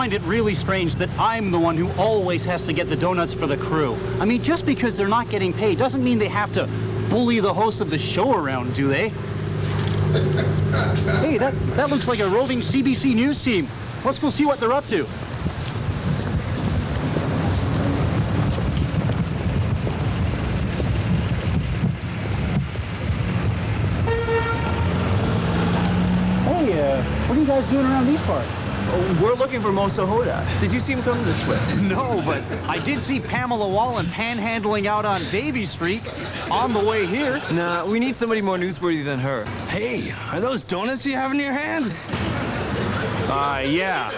find it really strange that I'm the one who always has to get the donuts for the crew. I mean, just because they're not getting paid doesn't mean they have to bully the host of the show around, do they? Hey, that looks like a roving CBC News team. Let's go see what they're up to. Hey, what are you guys doing around these parts? Oh, we're looking for Mo Sahoda. Did you see him come this way? No, but I did see Pamela Wallen panhandling out on Davie Street on the way here. Nah, we need somebody more newsworthy than her. Hey, are those donuts you have in your hand? Yeah.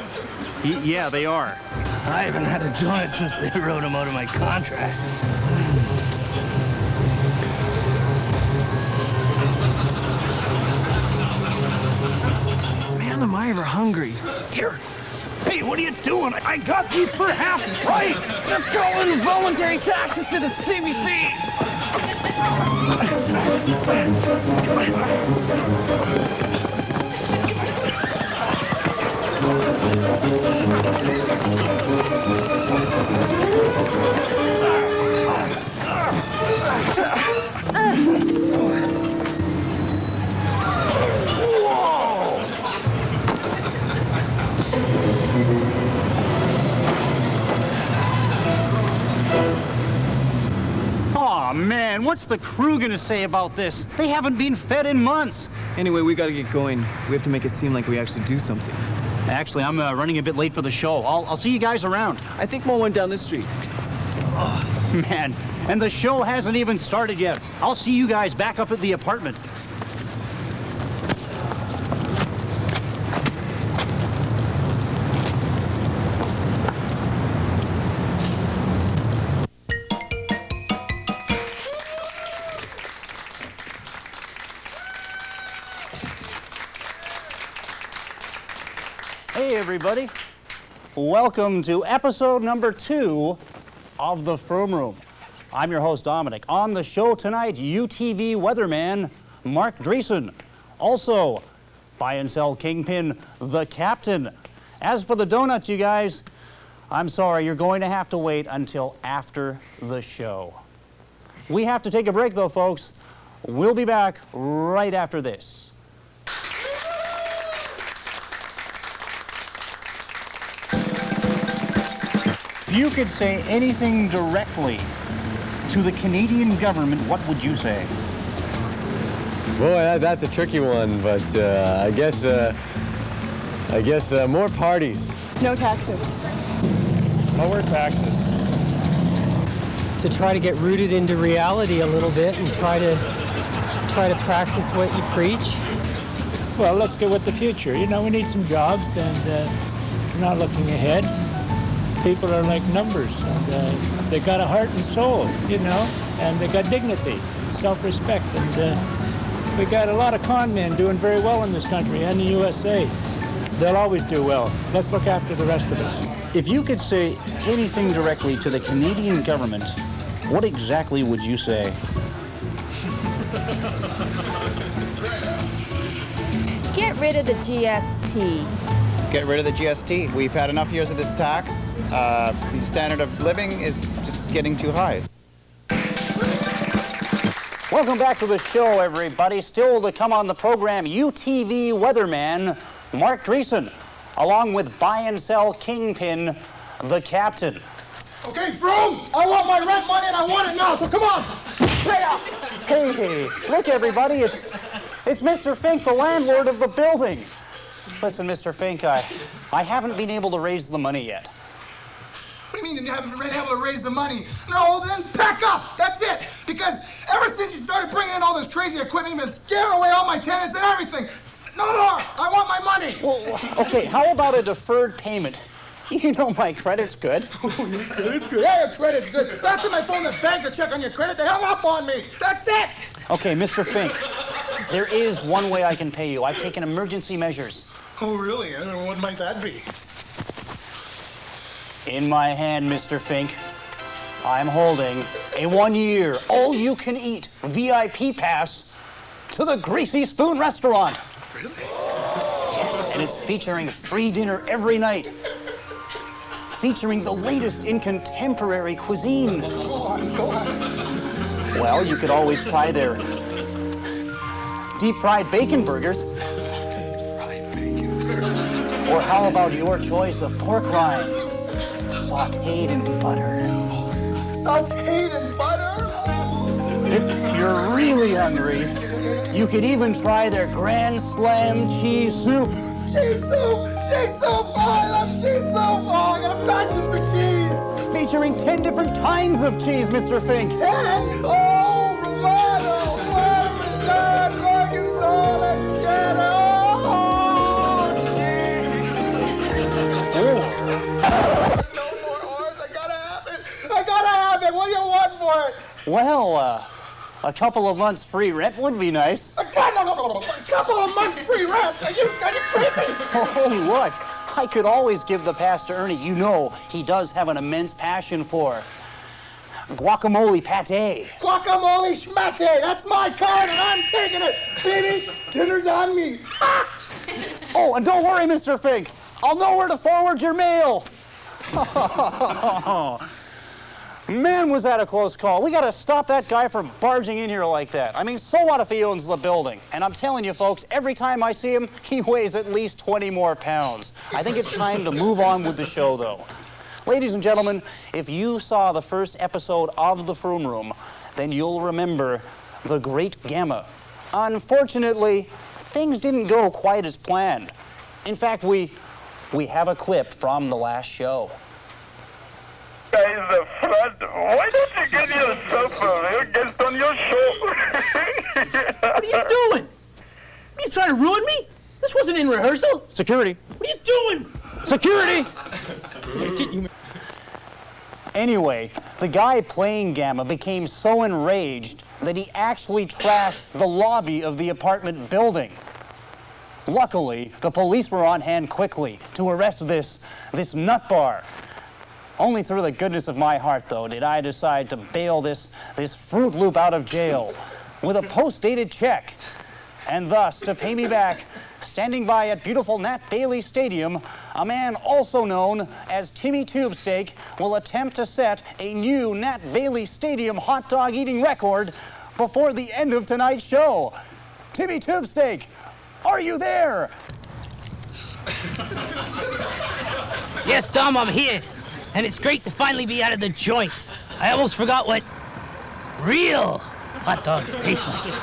Yeah, they are. I haven't had a donut since they wrote them out of my contract. Man, am I ever hungry. Here. Hey, what are you doing? I got these for half price. Just call in voluntary taxes to the CBC. Aw, man, what's the crew gonna say about this? They haven't been fed in months. Anyway, we gotta get going. We have to make it seem like we actually do something. Actually, I'm running a bit late for the show. I'll see you guys around. I think Mo went down this street. Oh, man, and the show hasn't even started yet. I'll see you guys back up at the apartment. Hey, everybody. Welcome to episode number 2 of the Froome Room. I'm your host, Dominic. On the show tonight, UTV weatherman Mark Driesschen. Also, buy and sell Kingpin, the captain. As for the donuts, you guys, I'm sorry, you're going to have to wait until after the show. We have to take a break, though, folks. We'll be back right after this. If you could say anything directly to the Canadian government, what would you say? Boy, that's a tricky one, but I guess more parties. No taxes. Lower taxes. To try to get rooted into reality a little bit and try to practice what you preach. Well, let's go with the future. You know, we need some jobs, and we're not looking ahead. People are like numbers, and they got a heart and soul, you know, and they got dignity, self-respect, and we got a lot of con men doing very well in this country and the USA. They'll always do well. Let's look after the rest of us. If you could say anything directly to the Canadian government, what exactly would you say? Get rid of the GST. Get rid of the GST. We've had enough years of this tax. The standard of living is just getting too high. Welcome back to the show, everybody. Still to come on the program, UTV weatherman Mark Driesschen, along with buy and sell Kingpin, the captain. Okay, Froome, I want my rent money and I want it now, so come on. Pay up. Hey, look, everybody, it's Mr. Fink, the landlord of the building. Listen, Mr. Fink, I haven't been able to raise the money yet. What do you mean you haven't been able to raise the money? No, then pack up. That's it. Because ever since you started bringing in all this crazy equipment, you've been scaring away all my tenants and everything. No more. I want my money. Well, okay, how about a deferred payment? You know my credit's good. Oh, your credit's good? Yeah, your credit's good. Last time I phoned the bank to check on your credit, they hung up on me. That's it. Okay, Mr. Fink, there is one way I can pay you. I've taken emergency measures. Oh, really? I don't know, what might that be? In my hand, Mr. Fink, I'm holding a 1-year, all-you-can-eat VIP pass to the Greasy Spoon restaurant. Really? Yes, and it's featuring free dinner every night. featuring the latest in contemporary cuisine. Go on, go on. Well, you could always try their deep-fried bacon burgers. Deep-fried bacon burgers. Or how about your choice of pork rinds, sautéed in butter? Sautéed in butter? If you're really hungry, you could even try their Grand Slam cheese soup. Cheese soup! Cheese soup! Oh, I love cheese soup! Oh, I got a passion for cheese! Featuring 10 different kinds of cheese, Mr. Fink. 10? Oh, Romano, Parmesan, Gorgonzola, Cheddar! Oh, cheese! No more R's, I gotta have it! I gotta have it! What do you want for it? Well, a couple of months free rent would be nice. A couple of months free rent? Are you crazy? Oh, hey, look, I could always give the pass to Ernie. You know, he does have an immense passion for guacamole pate. Guacamole schmate, that's my card and I'm taking it. Baby, dinner's on me. Oh, and don't worry, Mr. Fink. I'll know where to forward your mail. Man, was that a close call. We gotta stop that guy from barging in here like that. I mean, so what if he owns the building? And I'm telling you folks, every time I see him, he weighs at least 20 more pounds. I think it's time to move on with the show, though. Ladies and gentlemen, if you saw the first episode of The Froome Room, then you'll remember the Great Gamma. Unfortunately, things didn't go quite as planned. In fact, we have a clip from the last show. Guy in the front, why don't you get yourself a real guest on your show? What are you doing? Are you trying to ruin me? This wasn't in rehearsal. Security. What are you doing? Security! Anyway, the guy playing Gamma became so enraged that he actually trashed the lobby of the apartment building. Luckily, the police were on hand quickly to arrest this nutbar. Only through the goodness of my heart, though, did I decide to bail this Fruit Loop out of jail with a post-dated check. And thus, to pay me back, standing by at beautiful Nat Bailey Stadium, a man also known as Timmy Tubesteak will attempt to set a new Nat Bailey Stadium hot dog eating record before the end of tonight's show. Timmy Tubesteak, are you there? Yes, Dom, I'm here. And it's great to finally be out of the joint. I almost forgot what real hot dogs taste like.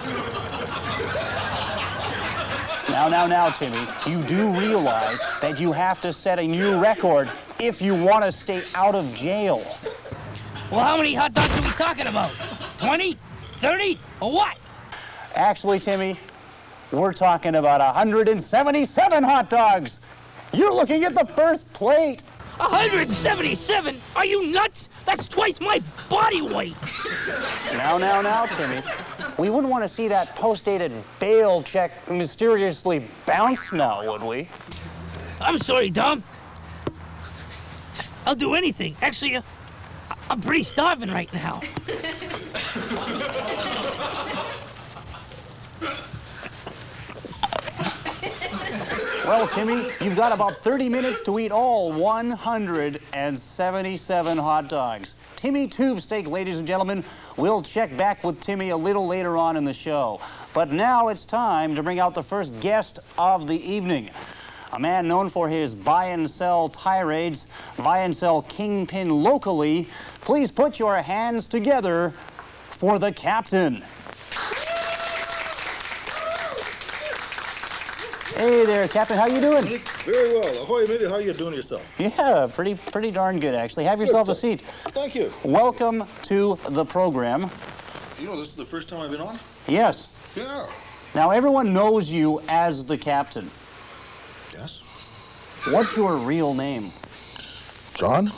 Now, Timmy, you do realize that you have to set a new record if you want to stay out of jail. Well, how many hot dogs are we talking about? 20? 30? Or what? Actually, Timmy, we're talking about 177 hot dogs. You're looking at the first plate. 177? Are you nuts? That's twice my body weight. Now, Timmy. We wouldn't want to see that post-dated bail check mysteriously bounce now, would we? I'm sorry, Dom. I'll do anything. Actually, I'm pretty starving right now. Well, Timmy, you've got about 30 minutes to eat all 177 hot dogs. Timmy Tubesteak, ladies and gentlemen. We'll check back with Timmy a little later on in the show. But now it's time to bring out the first guest of the evening. A man known for his buy and sell tirades, buy and sell Kingpin locally. Please put your hands together for the captain. Hey there, Captain. How you doing? Very well. Ahoy, matey. How you doing yourself? Yeah, pretty darn good, actually. Have yourself a seat. Thank you. Welcome to the program. You know, this is the first time I've been on? Yes. Yeah. Now, everyone knows you as the captain. Yes. What's your real name? John.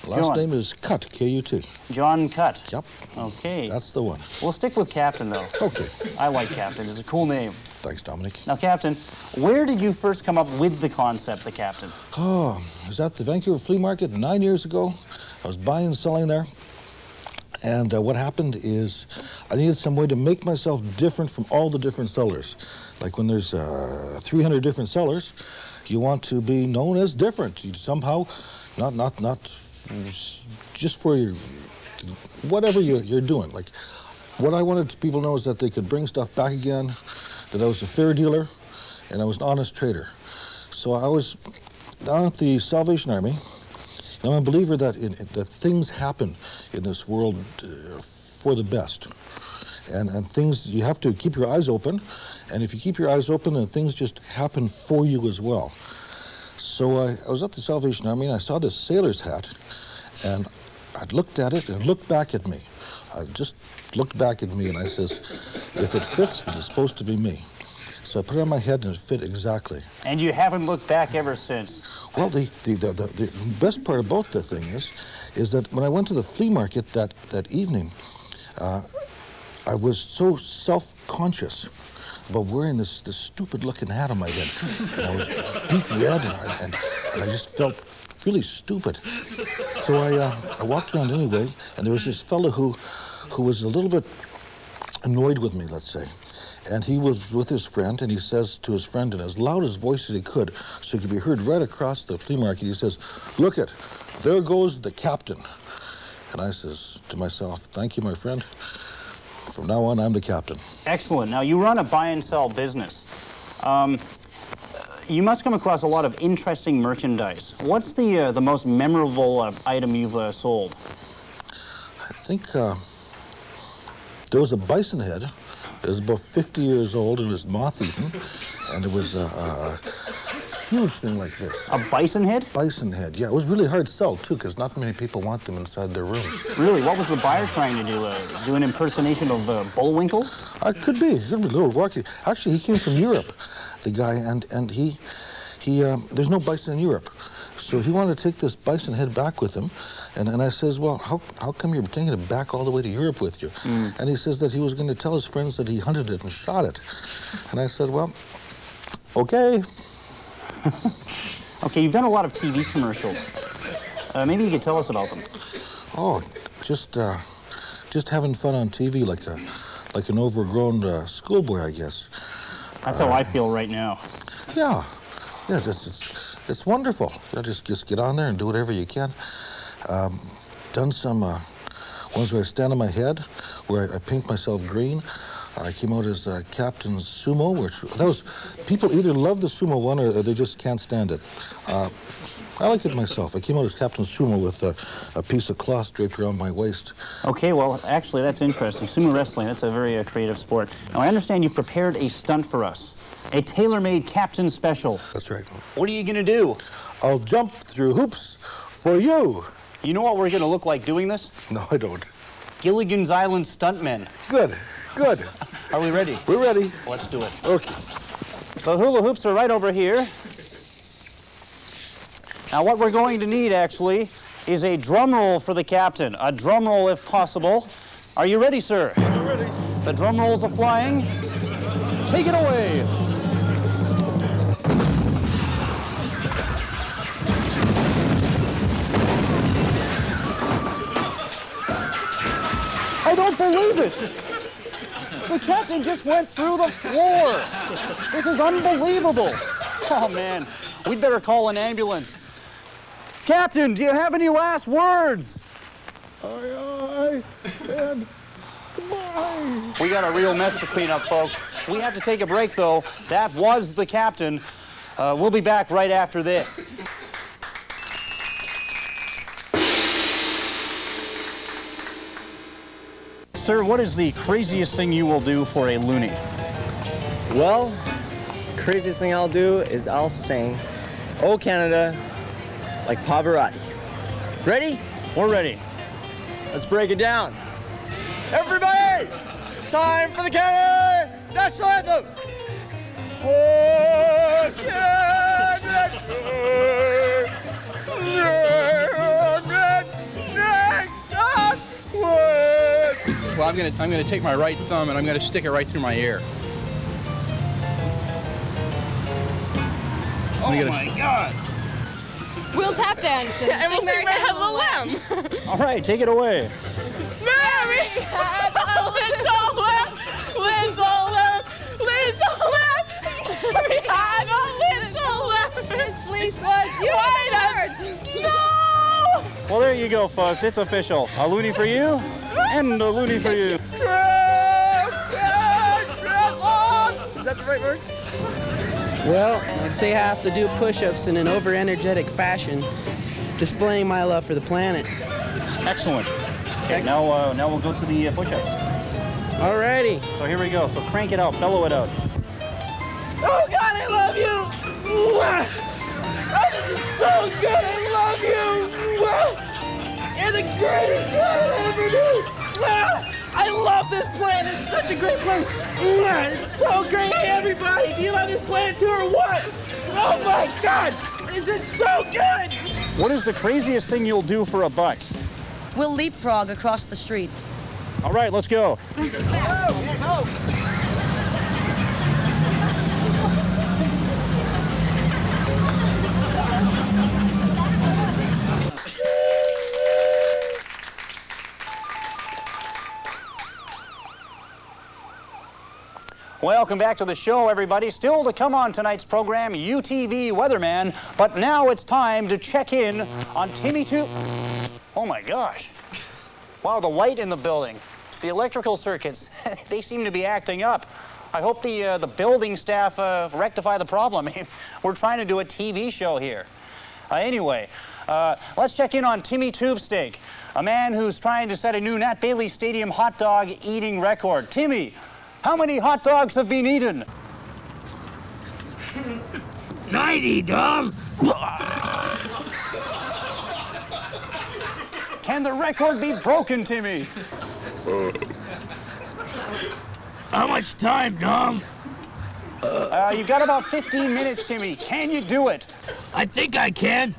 Last John. name is Cutt, K-U-T. John Cutt. Yep. Okay. That's the one. We'll stick with Captain, though. Okay. I like Captain. It's a cool name. Thanks, Dominic. Now, Captain, where did you first come up with the concept, the Captain? Oh, I was at the Vancouver Flea Market 9 years ago. I was buying and selling there. And what happened is I needed some way to make myself different from all the different sellers. Like when there's 300 different sellers, you want to be known as different. You somehow not just for your, whatever you're doing. Like, what I wanted people to know is that they could bring stuff back again, that I was a fair dealer, and I was an honest trader. So I was down at the Salvation Army, and I'm a believer that that things happen in this world for the best. And things, you have to keep your eyes open, and if you keep your eyes open, then things just happen for you as well. So I was at the Salvation Army, and I saw this sailor's hat, and I looked at it, and it looked back at me. I just looked back at me, and I says, if it fits, it's supposed to be me. So I put it on my head, and it fit exactly. And you haven't looked back ever since? Well, the best part about the thing is that when I went to the flea market that evening, I was so self-conscious about wearing this stupid-looking hat on my head. And I was beet red, and I just felt really stupid. So I walked around anyway, and there was this fellow who was a little bit annoyed with me, let's say. And he was with his friend, and he says to his friend in as loud his voice as he could, so he could be heard right across the flea market, he says, "Look it, there goes the captain." And I says to myself, "Thank you, my friend. From now on, I'm the captain." Excellent. Now, you run a buy and sell business. You must come across a lot of interesting merchandise. What's the most memorable item you've sold? I think there was a bison head. It was about 50 years old. It was moth-eaten, and it was a huge thing like this. A bison head? Bison head, yeah. It was really hard to sell, too, because not many people want them inside their rooms. Really? What was the buyer trying to do? Do an impersonation of Bullwinkle? Could be. It could be a little wacky. Actually, he came from Europe, the guy, and he there's no bison in Europe. So he wanted to take this bison head back with him. And I says, well, how come you're taking it back all the way to Europe with you? And he says that he was going to tell his friends that he hunted it and shot it. And I said, well, okay. Okay, you've done a lot of TV commercials. Maybe you could tell us about them. Oh, just having fun on TV like an overgrown schoolboy, I guess. That's how I feel right now. Yeah, it's wonderful. You know, just get on there and do whatever you can. Done some ones where I stand on my head, where I paint myself green. I came out as Captain Sumo, which people either love the Sumo one or they just can't stand it. I like it myself. I came out as Captain Sumo with a piece of cloth draped around my waist. Okay, well, actually, that's interesting. Sumo wrestling, that's a very creative sport. Now, I understand you've prepared a stunt for us. A tailor-made Captain Special. That's right. What are you going to do? I'll jump through hoops for you. You know what we're going to look like doing this? No, I don't. Gilligan's Island stuntmen. Good. Are we ready? We're ready. Let's do it. Okay. The hula hoops are right over here. Now, what we're going to need, actually, is a drum roll for the captain. A drum roll, if possible. Are you ready, sir? I'm ready. The drum rolls are flying. Take it away. I don't believe it. The captain just went through the floor. This is unbelievable. Oh, man. We'd better call an ambulance. Captain, do you have any last words? Aye, and goodbye. We got a real mess to clean up, folks. We have to take a break, though. That was the captain. We'll be back right after this. Sir, what is the craziest thing you will do for a loony? Well, the craziest thing I'll do is I'll sing "Oh Canada" like Pavarotti. Ready? We're ready. Let's break it down. Everybody, time for the Canada National Anthem. Oh, Canada. Well, I'm gonna take my right thumb and I'm gonna stick it right through my ear. Oh my God! We'll tap dance and we'll sing Mary Had a Little Lamb. All right, take it away. Mary had a little lamb, little lamb, little lamb. Mary had a little lamb. Its fleece was white as snow. Well, there you go, folks. It's official. A loony for you, and a loony for you. Is that the right words? Well, I'd say I have to do push-ups in an over-energetic fashion, displaying my love for the planet. Excellent. Okay, now we'll go to the push-ups. Alrighty. So here we go. So crank it out, bellow it out. Oh God, I love you! Oh, this is so good, I love you! You're the greatest thing I ever do! I love this planet, it's such a great place! It's so great, hey everybody, do you love this planet too or what? Oh my God, this is so good! What is the craziest thing you'll do for $1? We'll leapfrog across the street. All right, let's go. Go! Welcome back to the show, everybody. Still to come on tonight's program, UTV Weatherman. But now it's time to check in on Timmy Oh my gosh. Wow, the light in the building. The electrical circuits, they seem to be acting up. I hope the building staff rectify the problem. We're trying to do a TV show here. Anyway, let's check in on Timmy Tubesteak, a man who's trying to set a new Nat Bailey Stadium hot dog eating record. Timmy, how many hot dogs have been eaten? 90, Dom. Can the record be broken, Timmy? How much time, Dom? You've got about 15 minutes, Timmy. Can you do it? I think I can.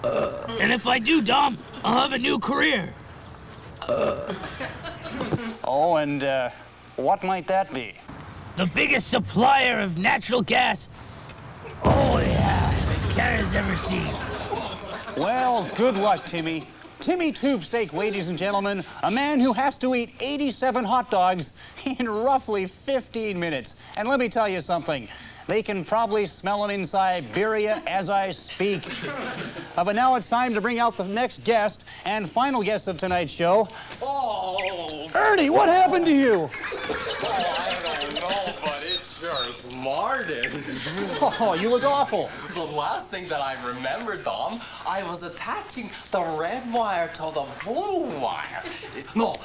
And if I do, Dom, I'll have a new career. Oh, and what might that be? The biggest supplier of natural gas. Oh, yeah, Canada's ever seen. Well, good luck, Timmy. Timmy Tubesteak, ladies and gentlemen, a man who has to eat 87 hot dogs in roughly 15 minutes. And let me tell you something. They can probably smell him in Siberia as I speak. But now it's time to bring out the next guest and final guest of tonight's show. Oh! Ernie, what happened to you? Oh, I don't know, but it sure smarted. Oh, you look awful. The last thing that I remember, Dom, I was attaching the red wire to the blue wire. No,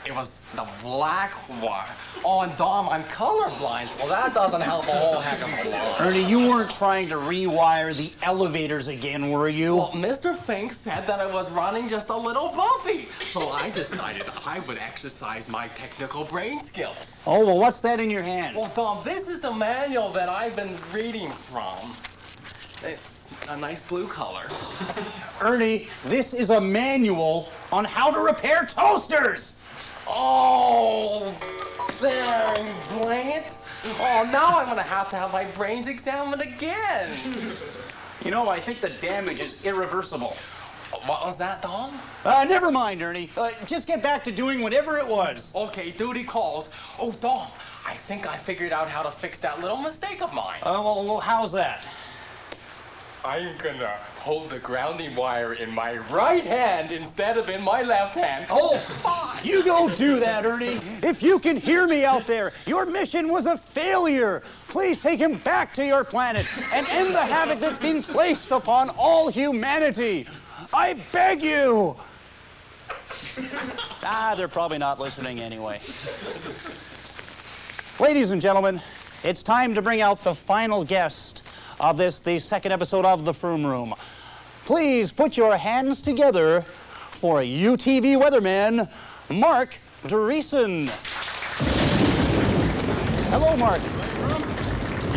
it was the black wire. Oh, and Dom, I'm colorblind, so that doesn't help a whole heck of a lot. Ernie, you weren't trying to rewire the elevators again, were you? Well, Mr. Fink said that it was running just a little bumpy, so I decided I would exercise my technical brain skills. Oh, well, what's that in your hand? Well, Dom, this is the manual that I've been reading from. It's a nice blue color. Ernie, this is a manual on how to repair toasters. Oh, dang it. Oh, now I'm gonna have my brains examined again. You know, I think the damage is irreversible. What was that, Dom? Never mind, Ernie. Just get back to doing whatever it was. Okay, duty calls. Oh, Dom, I think I figured out how to fix that little mistake of mine. Well, how's that? I'm gonna hold the grounding wire in my right hand instead of in my left hand. Oh, you go do that, Ernie. If you can hear me out there, your mission was a failure. Please take him back to your planet and end the havoc that's been placed upon all humanity. I beg you. They're probably not listening anyway. Ladies and gentlemen, it's time to bring out the final guest of the second episode of the Froome Room. Please put your hands together for UTV weatherman, Mark Driesschen. Hello, Mark.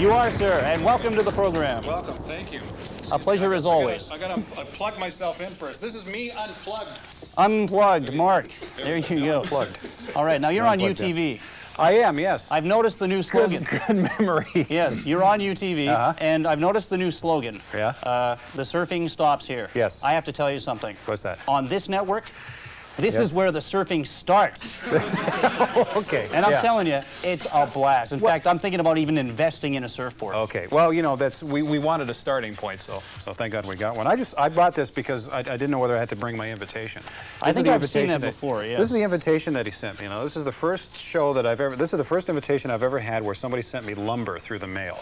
You are, sir, and welcome to the program. Welcome, thank you. A pleasure as always. I gotta plug myself in first. This is me unplugged. Unplugged, Mark. There you go. Unplugged. All right, now you're on UTV. I am, yes. I've noticed the new slogan. Good memory. Yes, you're on UTV, and I've noticed the new slogan. Yeah? The surfing stops here. Yes. I have to tell you something. What's that? On this network, This is where the surfing starts. Okay. And I'm telling you, it's a blast. In fact, I'm thinking about even investing in a surfboard. Okay. Well, you know, we wanted a starting point, so thank God we got one. I bought this because I didn't know whether I had to bring my invitation. I think I've seen that before. Yeah. This is the invitation that he sent me. You know, this is the first show that this is the first invitation I've ever had where somebody sent me lumber through the mail.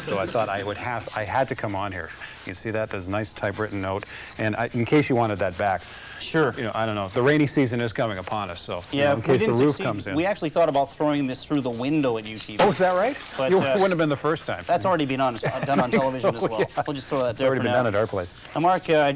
So I thought I had to come on here. You can see that there's a nice typewritten note, and in case you wanted that back. Sure. You know, I don't know. The rainy season is coming upon us, so yeah, in case the roof comes in. We actually thought about throwing this through the window at UTV. Oh, is that right? But, you wouldn't have been the first time. That's already been done on television as well. Yeah. We'll just throw that there. It's already been done at our place. Now, Mark, I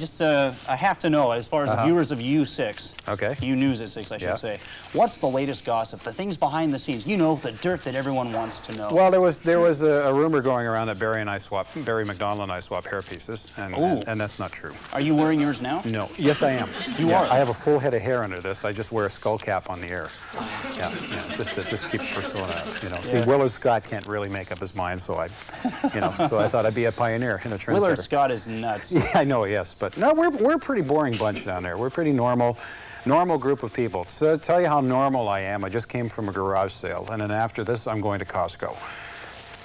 have to know, as far as the viewers of U6, U News at 6, I should say, what's the latest gossip? The things behind the scenes. You know, the dirt that everyone wants to know. Well, there was a rumor going around that Barry McDonald and I swap hair pieces, and that's not true. Are you wearing yours now? No. Yes, I am. You are. I have a full head of hair under this. I just wear a skull cap on the air. Yeah, just to keep the persona. You know, see, Willard Scott can't really make up his mind, so I thought I'd be a pioneer and a trendsetter. Willard Scott is nuts. Yeah, I know. Yes, but no, we're a pretty boring bunch down there. We're a pretty normal group of people. So to tell you how normal I am, I just came from a garage sale, and then after this, I'm going to Costco.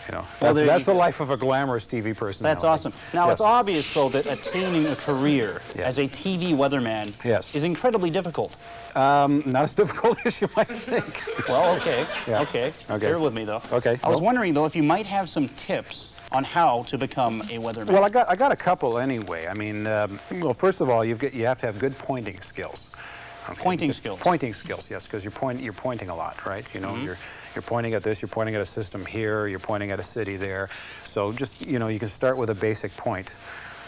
You know, that's the life of a glamorous TV person. That's awesome. Now, it's obvious, though, that attaining a career as a TV weatherman is incredibly difficult. Not as difficult as you might think. Well, okay. Bear with me, though. Okay. I was wondering, though, if you might have some tips on how to become a weatherman. Well, I got a couple anyway. I mean, well, first of all, you have to have good pointing skills. Okay. Pointing skills. Pointing skills, yes, because you're pointing a lot, right? You know, you're pointing at this, you're pointing at a system here, you're pointing at a city there. So just, you know, you can start with a basic point,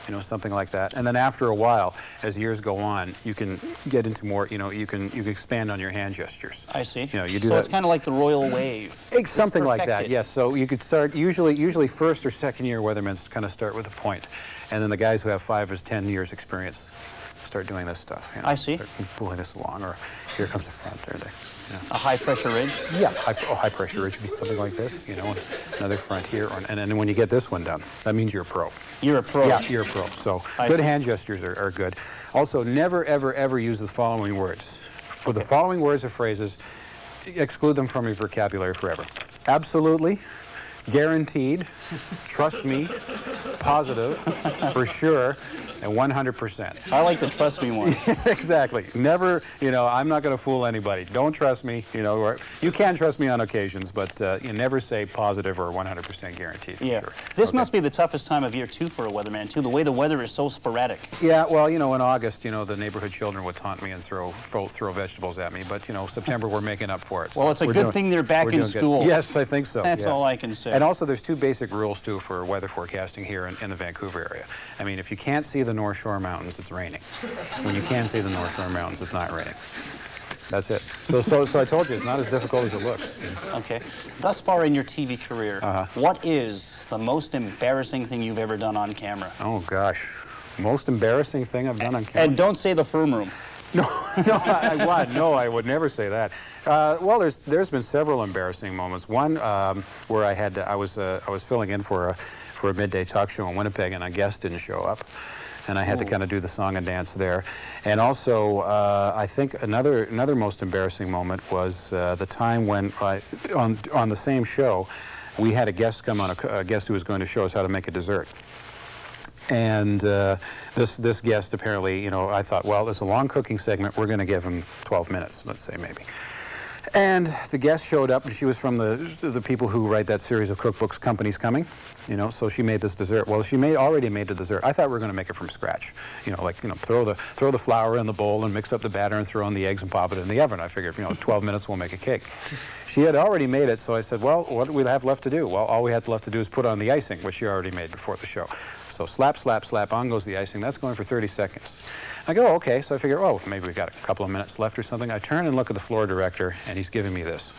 you know, something like that. And then after a while, as years go on, you can get into more, you know, you can expand on your hand gestures. I see. You know, you do so that. It's kind of like the royal wave. Something like that, yes. So you could start, usually first or second year weathermen kind of start with a point. And then the guys who have 5 or 10 years experience start doing this stuff. You know, I see. Start pulling this along, or here comes the front. There they. Yeah. A high pressure ridge. Yeah, high pressure ridge would be something like this. You know, another front here, and then when you get this one done, that means you're a pro. You're a pro. Yeah, you're a pro. So good hand gestures are good. Also, never ever use the following words. For the following words or phrases, exclude them from your vocabulary forever. Absolutely, guaranteed, trust me, positive, for sure, and 100%. I like the trust me one. Exactly. Never, you know, I'm not going to fool anybody. Don't trust me, you know, or you can trust me on occasions, but you never say positive or 100% guaranteed for sure. This must be the toughest time of year, too, for a weatherman, too, the way the weather is so sporadic. Yeah, well, you know, in August, you know, the neighborhood children would taunt me and throw vegetables at me, but, you know, September, we're making up for it. Well, it's a good thing they're back in school. Yes, I think so. That's all I can say. And also, there's 2 basic rules, too, for weather forecasting here in the Vancouver area. I mean, if you can't see the North Shore Mountains, it's raining. When you can see the North Shore Mountains, it's not raining. That's it. So I told you, it's not as difficult as it looks. Okay. Thus far in your TV career, what is the most embarrassing thing you've ever done on camera? Oh, gosh. Most embarrassing thing I've done on camera? And don't say the Froome room. No, I would never say that. Well, there's been several embarrassing moments. One where I was filling in for a midday talk show in Winnipeg, and a guest didn't show up. And I had to kind of do the song and dance there. And also, I think another most embarrassing moment was the time when, on the same show, we had a guest come on, a guest who was going to show us how to make a dessert. And this guest apparently, you know, I thought, well, there's a long cooking segment. We're going to give him 12 minutes, let's say, maybe. And the guest showed up, and she was from the people who write that series of cookbooks, Company's Coming. You know, so she made this dessert. Well, she already made the dessert. I thought we were going to make it from scratch. You know, like, you know, throw the flour in the bowl and mix up the batter and throw in the eggs and pop it in the oven. I figured, you know, 12 minutes we'll make a cake. She had already made it, so I said, well, what do we have left to do? Well, all we had left to do is put on the icing, which she already made before the show. So slap, slap, slap, on goes the icing. That's going for 30 seconds. I go, okay, so I figure, oh, maybe we've got a couple of minutes left or something. I turn and look at the floor director, and he's giving me this.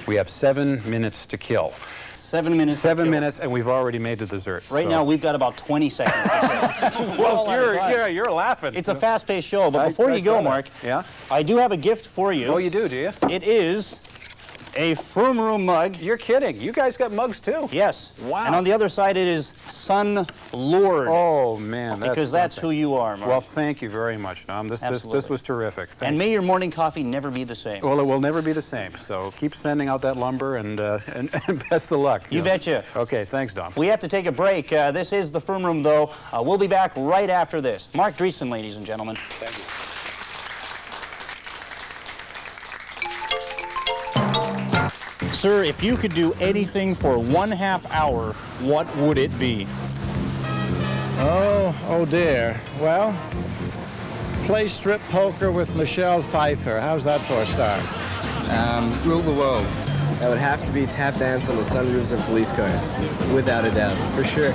We have 7 minutes to kill. 7 minutes. 7 minutes, and we've already made the dessert. Right now, we've got about 20 seconds. Well, you're laughing. It's a fast-paced show, but before you go, Mark, I do have a gift for you. Oh, you do you? It is a Froome Room mug. You're kidding. You guys got mugs too? Yes. Wow. And on the other side it is Sun Lord. Oh, man. Because that's who you are, Mark. Well, thank you very much, Dom. This was terrific. Thanks. And may your morning coffee never be the same. Well, it will never be the same. So keep sending out that lumber and best of luck. You betcha. Okay, thanks, Dom. We have to take a break. This is the Froome Room, though. We'll be back right after this. Mark Driesschen, ladies and gentlemen. Thank you. Sir, if you could do anything for 1/2 hour, what would it be? Oh dear. Well, play strip poker with Michelle Pfeiffer. How's that for a start? Rule the world. That would have to be tap dance on the sunroofs of police cars. Without a doubt. For sure.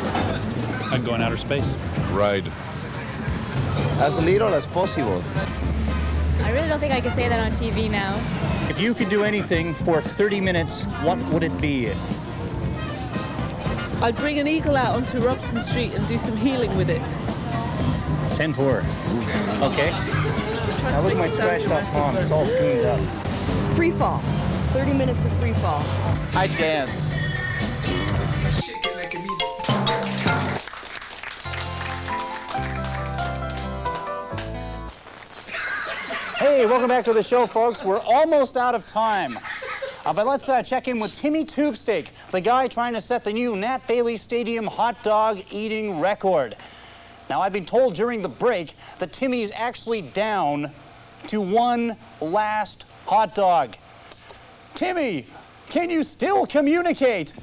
I'd go in outer space. Ride. As little as possible. I really don't think I can say that on TV now. If you could do anything for 30 minutes, what would it be? I'd bring an eagle out onto Robson Street and do some healing with it. 10-4. Okay. Now look at my scratched up palm. It's all cleaned up. Free fall. 30 minutes of free fall. I dance. Hey, welcome back to the show, folks. We're almost out of time. But let's check in with Timmy Tubesteak, the guy trying to set the new Nat Bailey Stadium hot dog eating record. Now, I've been told during the break that Timmy is actually down to one last hot dog. Timmy, can you still communicate?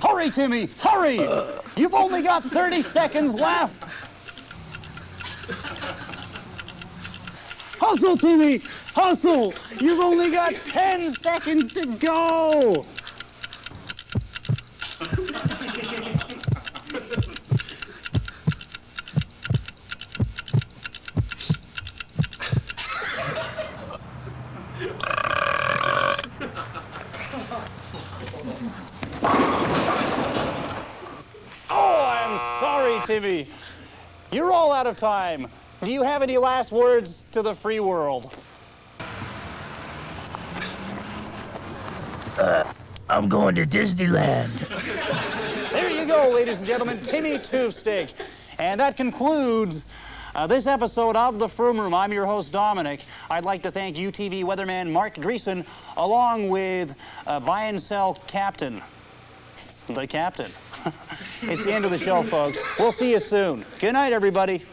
Hurry, Timmy, hurry! You've only got 30 seconds left. Hustle, Timmy! Hustle! You've only got 10 seconds to go! Oh, I'm sorry, Timmy. You're all out of time. Do you have any last words to the free world? I'm going to Disneyland. There you go, ladies and gentlemen, Timmy Tubesteak. And that concludes this episode of the Froome Room. I'm your host, Dominic. I'd like to thank UTV weatherman Mark Driesschen, along with buy and sell captain, the captain. It's the end of the show, folks. We'll see you soon. Good night, everybody.